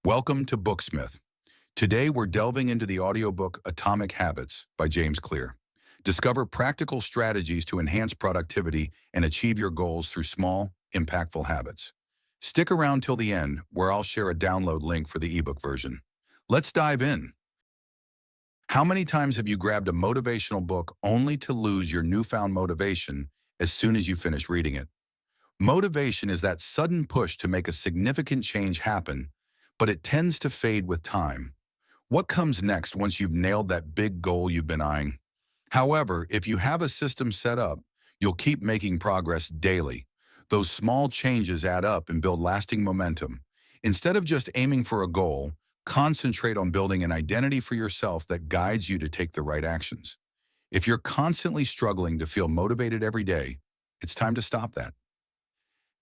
Welcome to Booksmith. Today we're delving into the audiobook Atomic Habits by James Clear. Discover practical strategies to enhance productivity and achieve your goals through small, impactful habits. Stick around till the end, where I'll share a download link for the ebook version. Let's dive in. How many times have you grabbed a motivational book only to lose your newfound motivation as soon as you finish reading it? Motivation is that sudden push to make a significant change happen, but it tends to fade with time. What comes next once you've nailed that big goal you've been eyeing? However, if you have a system set up, you'll keep making progress daily. Those small changes add up and build lasting momentum. Instead of just aiming for a goal, concentrate on building an identity for yourself that guides you to take the right actions. If you're constantly struggling to feel motivated every day, it's time to stop that.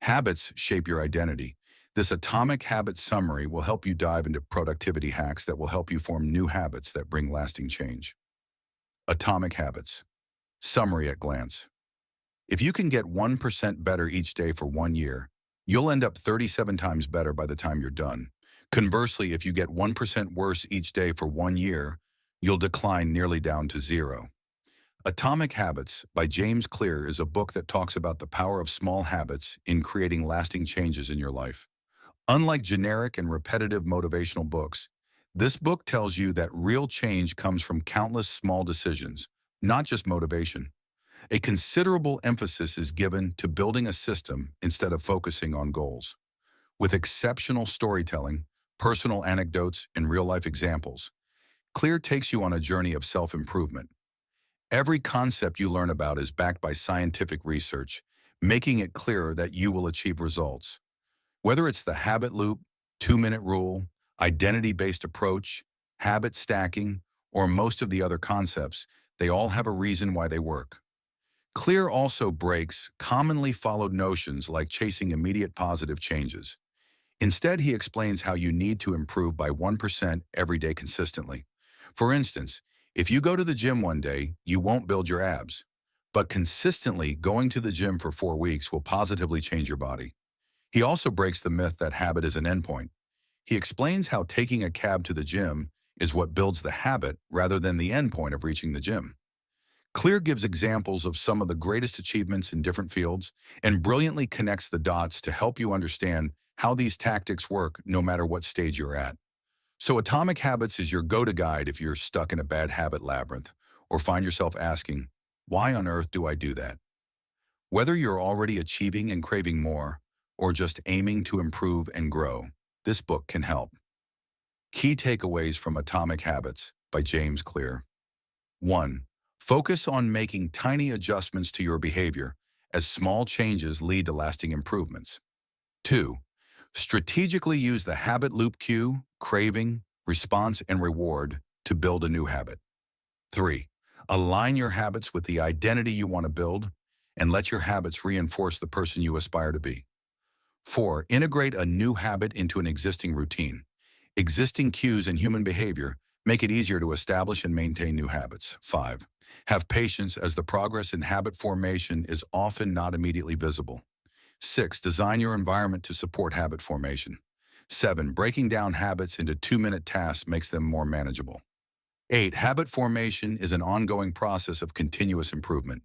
Habits shape your identity. This Atomic Habits summary will help you dive into productivity hacks that will help you form new habits that bring lasting change. Atomic Habits. Summary at glance. If you can get 1% better each day for 1 year, you'll end up 37 times better by the time you're done. Conversely, if you get 1% worse each day for 1 year, you'll decline nearly down to zero. Atomic Habits by James Clear is a book that talks about the power of small habits in creating lasting changes in your life. Unlike generic and repetitive motivational books, this book tells you that real change comes from countless small decisions, not just motivation. A considerable emphasis is given to building a system instead of focusing on goals. With exceptional storytelling, personal anecdotes, and real-life examples, Clear takes you on a journey of self-improvement. Every concept you learn about is backed by scientific research, making it clearer that you will achieve results. Whether it's the habit loop, 2-minute rule, identity-based approach, habit stacking, or most of the other concepts, they all have a reason why they work. Clear also breaks commonly followed notions like chasing immediate positive changes. Instead, he explains how you need to improve by 1% every day consistently. For instance, if you go to the gym one day, you won't build your abs, but consistently going to the gym for 4 weeks will positively change your body. He also breaks the myth that habit is an endpoint. He explains how taking a cab to the gym is what builds the habit rather than the endpoint of reaching the gym. Clear gives examples of some of the greatest achievements in different fields and brilliantly connects the dots to help you understand how these tactics work no matter what stage you're at. So Atomic Habits is your go-to guide if you're stuck in a bad habit labyrinth or find yourself asking, why on earth do I do that? Whether you're already achieving and craving more, or just aiming to improve and grow, this book can help. Key takeaways from Atomic Habits by James Clear. 1. Focus on making tiny adjustments to your behavior, as small changes lead to lasting improvements. 2. Strategically use the habit loop cue, craving, response, and reward to build a new habit. 3. Align your habits with the identity you want to build, and let your habits reinforce the person you aspire to be. 4. Integrate a new habit into an existing routine. Existing cues in human behavior make it easier to establish and maintain new habits. 5. Have patience, as the progress in habit formation is often not immediately visible. 6. Design your environment to support habit formation. 7. Breaking down habits into 2-minute tasks makes them more manageable. 8. Habit formation is an ongoing process of continuous improvement,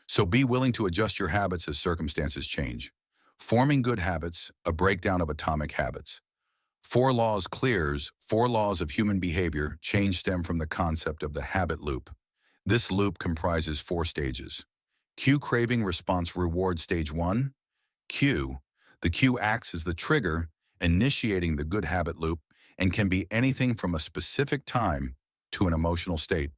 so be willing to adjust your habits as circumstances change. Forming Good Habits, a breakdown of Atomic Habits. 4 Laws Clear's 4 laws of human behavior change stem from the concept of the habit loop. This loop comprises 4 stages. Cue, craving, response, reward. Stage 1. Cue. The cue acts as the trigger, initiating the good habit loop, and can be anything from a specific time to an emotional state.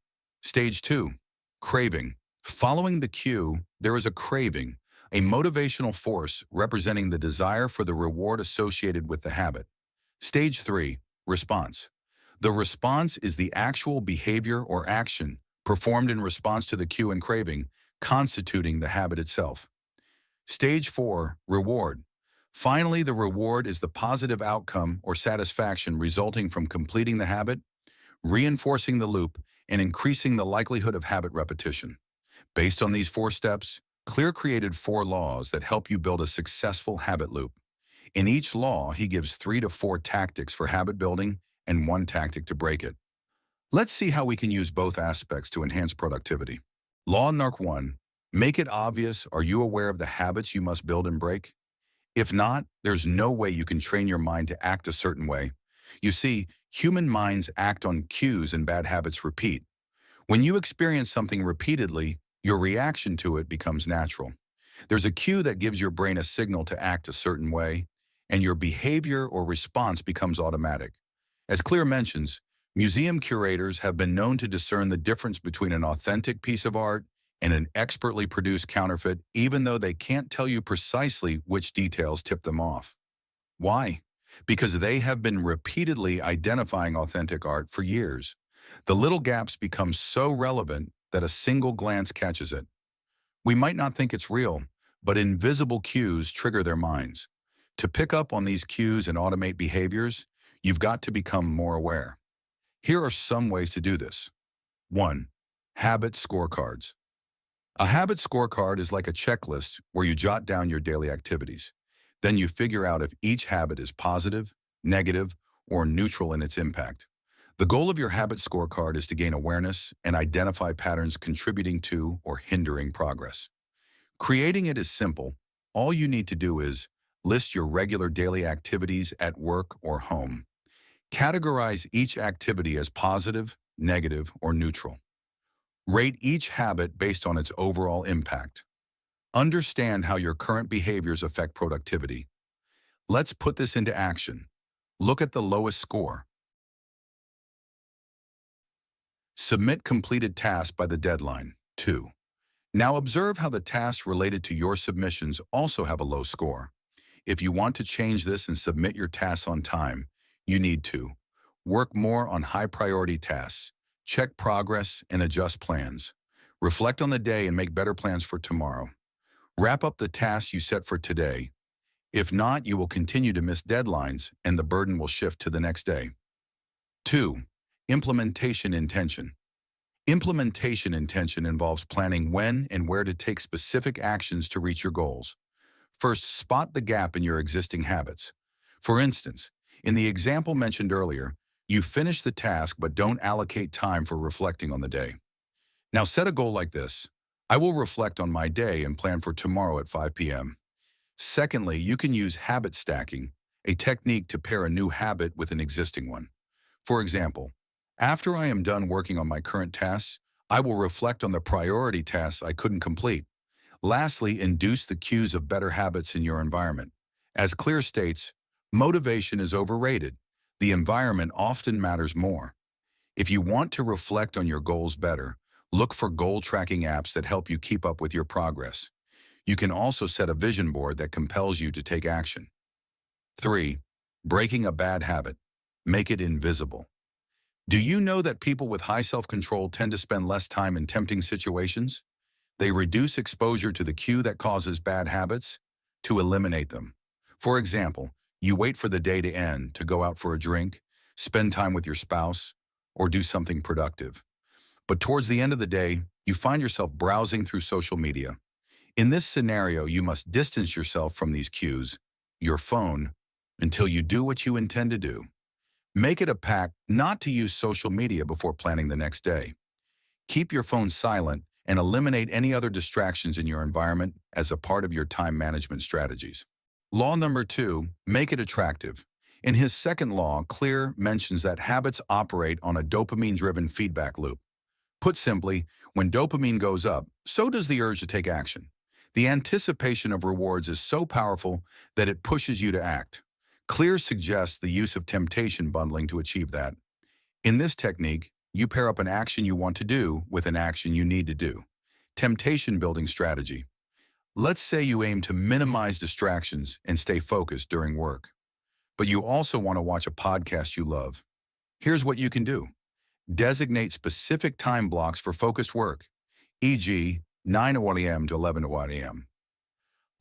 Stage 2. Craving. Following the cue, there is a craving, a motivational force representing the desire for the reward associated with the habit. Stage 3. Response. The response is the actual behavior or action performed in response to the cue and craving, constituting the habit itself. Stage 4. Reward. Finally, the reward is the positive outcome or satisfaction resulting from completing the habit, reinforcing the loop, and increasing the likelihood of habit repetition. Based on these 4 steps, Clear created 4 laws that help you build a successful habit loop. In each law, he gives 3 to 4 tactics for habit building and 1 tactic to break it. Let's see how we can use both aspects to enhance productivity. Law number 1, make it obvious. Are you aware of the habits you must build and break? If not, there's no way you can train your mind to act a certain way. You see, human minds act on cues and bad habits repeat. When you experience something repeatedly, your reaction to it becomes natural. There's a cue that gives your brain a signal to act a certain way, and your behavior or response becomes automatic. As Clear mentions, museum curators have been known to discern the difference between an authentic piece of art and an expertly produced counterfeit, even though they can't tell you precisely which details tip them off. Why? Because they have been repeatedly identifying authentic art for years. The little gaps become so relevant that a single glance catches it. We might not think it's real, but invisible cues trigger their minds. To pick up on these cues and automate behaviors, you've got to become more aware. Here are some ways to do this. 1. Habit scorecards. A habit scorecard is like a checklist where you jot down your daily activities. Then you figure out if each habit is positive, negative, or neutral in its impact. The goal of your habit scorecard is to gain awareness and identify patterns contributing to or hindering progress. Creating it is simple. All you need to do is list your regular daily activities at work or home. Categorize each activity as positive, negative, or neutral. Rate each habit based on its overall impact. Understand how your current behaviors affect productivity. Let's put this into action. Look at the lowest score. Submit completed tasks by the deadline. 2. Now observe how the tasks related to your submissions also have a low score. If you want to change this and submit your tasks on time, you need to work more on high-priority tasks, check progress, and adjust plans. Reflect on the day and make better plans for tomorrow. Wrap up the tasks you set for today. If not, you will continue to miss deadlines and the burden will shift to the next day. 2. Implementation intention. Implementation intention involves planning when and where to take specific actions to reach your goals. First, spot the gap in your existing habits. For instance, in the example mentioned earlier, you finish the task but don't allocate time for reflecting on the day. Now set a goal like this. I will reflect on my day and plan for tomorrow at 5 p.m. Secondly, you can use habit stacking, a technique to pair a new habit with an existing one. For example, after I am done working on my current tasks, I will reflect on the priority tasks I couldn't complete. Lastly, induce the cues of better habits in your environment. As Clear states, motivation is overrated. The environment often matters more. If you want to reflect on your goals better, look for goal tracking apps that help you keep up with your progress. You can also set a vision board that compels you to take action. 3. Breaking a bad habit. Make it invisible. Do you know that people with high self-control tend to spend less time in tempting situations? They reduce exposure to the cue that causes bad habits to eliminate them. For example, you wait for the day to end to go out for a drink, spend time with your spouse, or do something productive. But towards the end of the day, you find yourself browsing through social media. In this scenario, you must distance yourself from these cues, your phone, until you do what you intend to do. Make it a pact not to use social media before planning the next day. Keep your phone silent and eliminate any other distractions in your environment as a part of your time management strategies. Law number 2, make it attractive. In his second law, Clear mentions that habits operate on a dopamine-driven feedback loop. Put simply, when dopamine goes up, so does the urge to take action. The anticipation of rewards is so powerful that it pushes you to act. Clear suggests the use of temptation bundling to achieve that. In this technique, you pair up an action you want to do with an action you need to do. Temptation building strategy. Let's say you aim to minimize distractions and stay focused during work, but you also want to watch a podcast you love. Here's what you can do. Designate specific time blocks for focused work, e.g., 9 a.m. to 11 a.m.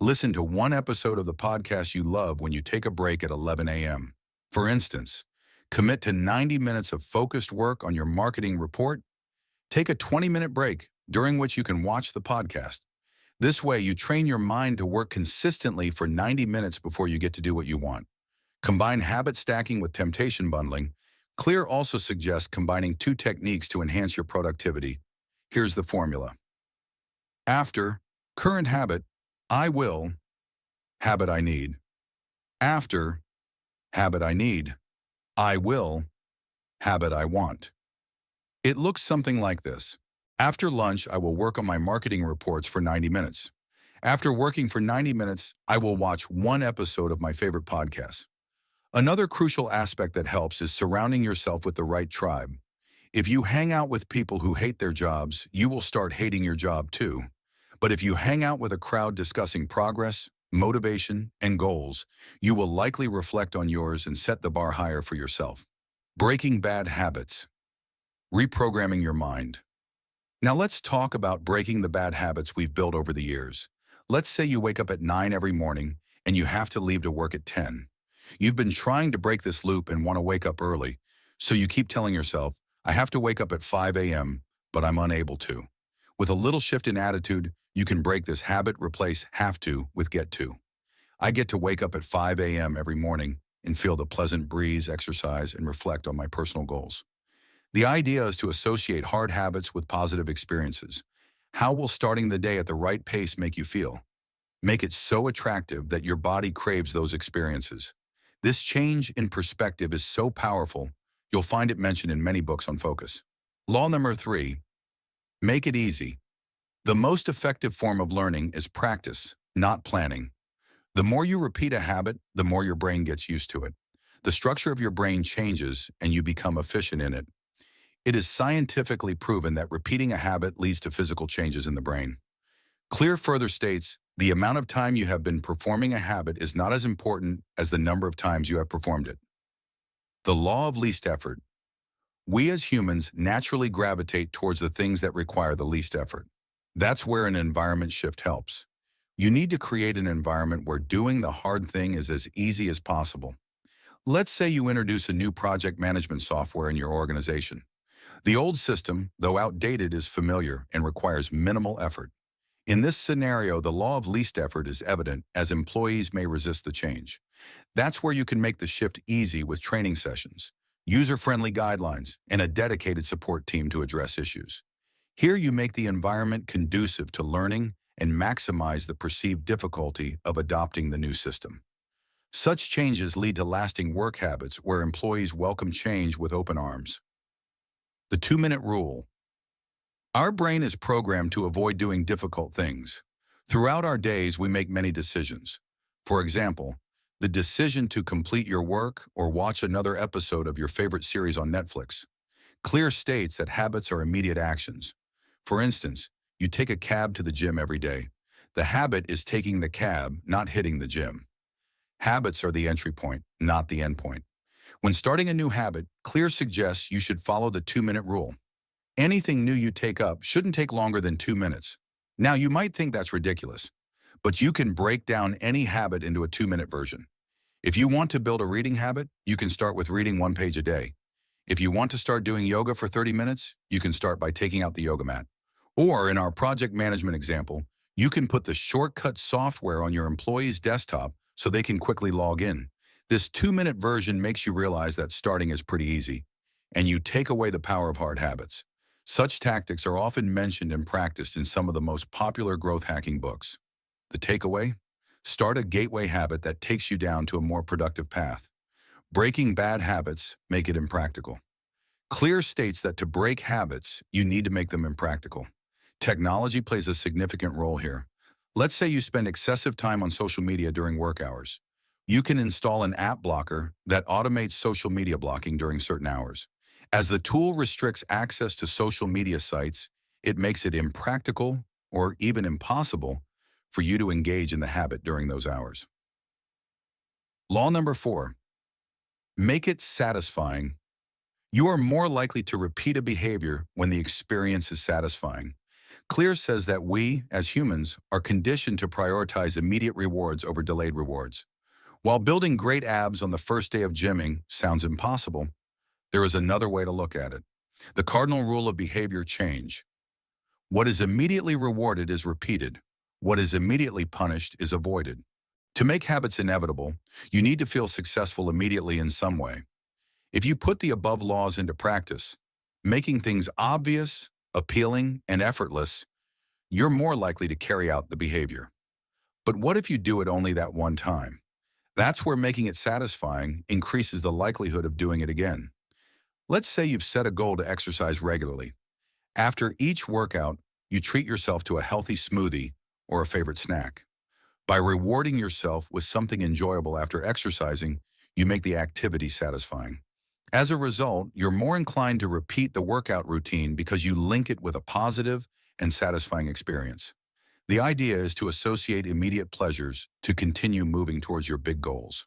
Listen to one episode of the podcast you love when you take a break at 11 a.m. For instance, commit to 90 minutes of focused work on your marketing report. Take a 20-minute break, during which you can watch the podcast. This way, you train your mind to work consistently for 90 minutes before you get to do what you want. Combine habit stacking with temptation bundling. Clear also suggests combining two techniques to enhance your productivity. Here's the formula. After, current habit, I will, habit I need. After, habit I need. I will, habit I want. It looks something like this. After lunch, I will work on my marketing reports for 90 minutes. After working for 90 minutes, I will watch one episode of my favorite podcast. Another crucial aspect that helps is surrounding yourself with the right tribe. If you hang out with people who hate their jobs, you will start hating your job too. But if you hang out with a crowd discussing progress, motivation, and goals, you will likely reflect on yours and set the bar higher for yourself. Breaking bad habits. Reprogramming your mind. Now let's talk about breaking the bad habits we've built over the years. Let's say you wake up at 9 every morning and you have to leave to work at 10. You've been trying to break this loop and want to wake up early, so you keep telling yourself, I have to wake up at 5 a.m., but I'm unable to. With a little shift in attitude, you can break this habit, replace have to with get to. I get to wake up at 5 a.m. every morning and feel the pleasant breeze, exercise, and reflect on my personal goals. The idea is to associate hard habits with positive experiences. How will starting the day at the right pace make you feel? Make it so attractive that your body craves those experiences. This change in perspective is so powerful, you'll find it mentioned in many books on focus. Law number 3, make it easy. The most effective form of learning is practice, not planning. The more you repeat a habit, the more your brain gets used to it. The structure of your brain changes and you become efficient in it. It is scientifically proven that repeating a habit leads to physical changes in the brain. Clear further states, the amount of time you have been performing a habit is not as important as the number of times you have performed it. The law of least effort. We as humans naturally gravitate towards the things that require the least effort. That's where an environment shift helps. You need to create an environment where doing the hard thing is as easy as possible. Let's say you introduce a new project management software in your organization. The old system, though outdated, is familiar and requires minimal effort. In this scenario, the law of least effort is evident as employees may resist the change. That's where you can make the shift easy with training sessions, user-friendly guidelines, and a dedicated support team to address issues. Here you make the environment conducive to learning and maximize the perceived difficulty of adopting the new system. Such changes lead to lasting work habits where employees welcome change with open arms. The 2-minute rule. Our brain is programmed to avoid doing difficult things. Throughout our days, we make many decisions. For example, the decision to complete your work or watch another episode of your favorite series on Netflix. Clear states that habits are immediate actions. For instance, you take a cab to the gym every day. The habit is taking the cab, not hitting the gym. Habits are the entry point, not the end point. When starting a new habit, Clear suggests you should follow the 2-minute rule. Anything new you take up shouldn't take longer than 2 minutes. Now, you might think that's ridiculous, but you can break down any habit into a 2-minute version. If you want to build a reading habit, you can start with reading 1 page a day. If you want to start doing yoga for 30 minutes, you can start by taking out the yoga mat. Or in our project management example, you can put the shortcut software on your employee's desktop so they can quickly log in. This 2-minute version makes you realize that starting is pretty easy, and you take away the power of hard habits. Such tactics are often mentioned and practiced in some of the most popular growth hacking books. The takeaway? Start a gateway habit that takes you down to a more productive path. Breaking bad habits make it impractical. Clear states that to break habits, you need to make them impractical. Technology plays a significant role here. Let's say you spend excessive time on social media during work hours. You can install an app blocker that automates social media blocking during certain hours. As the tool restricts access to social media sites, it makes it impractical or even impossible for you to engage in the habit during those hours. Law number 4, make it satisfying. You are more likely to repeat a behavior when the experience is satisfying. Clear says that we, as humans, are conditioned to prioritize immediate rewards over delayed rewards. While building great abs on the first day of gymming sounds impossible, there is another way to look at it. The cardinal rule of behavior change. What is immediately rewarded is repeated. What is immediately punished is avoided. To make habits inevitable, you need to feel successful immediately in some way. If you put the above laws into practice, making things obvious, appealing, and effortless, you're more likely to carry out the behavior. But what if you do it only that one time? That's where making it satisfying increases the likelihood of doing it again. Let's say you've set a goal to exercise regularly. After each workout, you treat yourself to a healthy smoothie or a favorite snack. By rewarding yourself with something enjoyable after exercising, you make the activity satisfying. As a result, you're more inclined to repeat the workout routine because you link it with a positive and satisfying experience. The idea is to associate immediate pleasures to continue moving towards your big goals.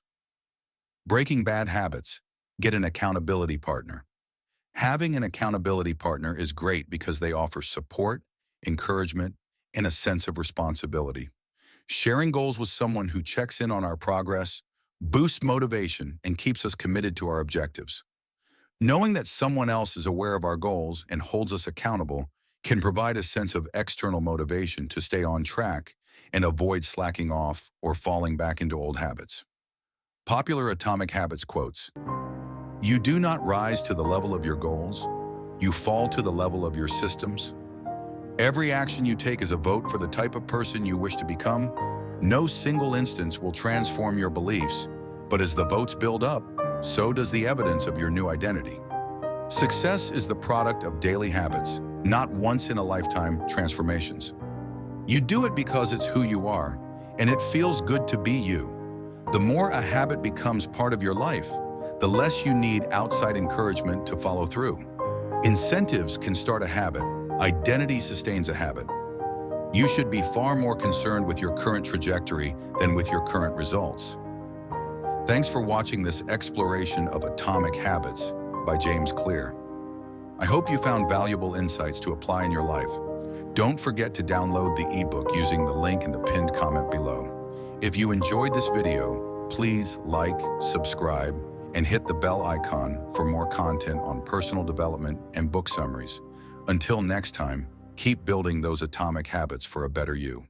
Breaking bad habits. Get an accountability partner. Having an accountability partner is great because they offer support, encouragement, and a sense of responsibility. Sharing goals with someone who checks in on our progress boosts motivation and keeps us committed to our objectives. Knowing that someone else is aware of our goals and holds us accountable can provide a sense of external motivation to stay on track and avoid slacking off or falling back into old habits. Popular Atomic Habits quotes: "You do not rise to the level of your goals, you fall to the level of your systems. Every action you take is a vote for the type of person you wish to become. No single instance will transform your beliefs, but as the votes build up, so does the evidence of your new identity." Success is the product of daily habits, not once-in-a-lifetime transformations. You do it because it's who you are, and it feels good to be you. The more a habit becomes part of your life, the less you need outside encouragement to follow through. Incentives can start a habit. Identity sustains a habit. You should be far more concerned with your current trajectory than with your current results. Thanks for watching this exploration of Atomic Habits by James Clear. I hope you found valuable insights to apply in your life. Don't forget to download the ebook using the link in the pinned comment below. If you enjoyed this video, please like, subscribe, and hit the bell icon for more content on personal development and book summaries. Until next time, keep building those atomic habits for a better you.